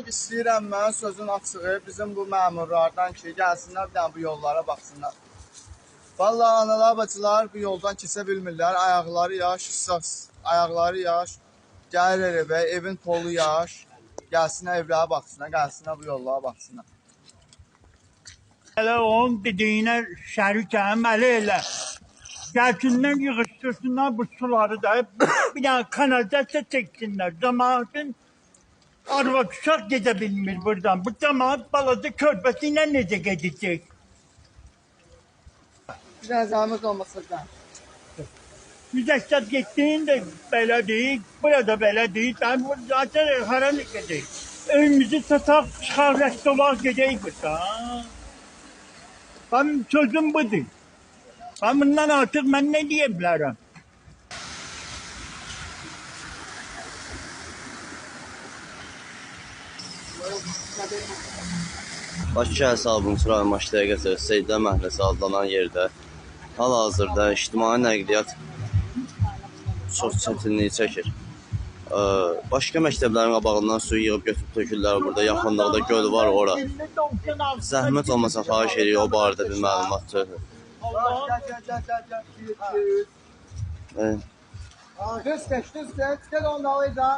İstəyirəm mən sözün açığı bizim bu məmurlardan ki, gəlsinlər bir dənə bu yollara baxsınlar. Vallahi analar, bacılar bu yoldan keçə bilmirlər. Ayaqları yaş, gəlir evə, evin tolu yaş. Gəlsinlər evlərə baxsınlar, gəlsinlər bu yollara baxsınlar. Elə onun dediyinə şərik əməli elə. Gəlsinlər yığışdırsınlar bu suları da bir dənə kanalizasiya çəksinlər. Cəmaətin arvad uşaq gedə bilmir buradan. Bu cəmaət balaca körpəsi ilə necə gedəcək? Bir dənə zəhmət olmasa da. 187 də belədir, burada belədir. Ben bu zaten hara gedək? Evimizi sataq, çıxar rəstolaq gedək burada. Benim sözüm budur. Ben bundan artıq mən nə deyə bilərəm? Bakı şəhər Sabunçu rayon Maşdəyə qəsəbəsi Seyidlər məhəlləsi adlanan yerdə hal-hazırda ictimai nəqliyyat çox çətinlik çəkir. Başqa məktəblərin qabağından suyu yığıb götürüb tökürlər burada. Yaxınlıqda göl var ora. Zəhmət olmasa xahiş edirik o barədə bir məlumat söyləyək. Düz geç, gel onları da.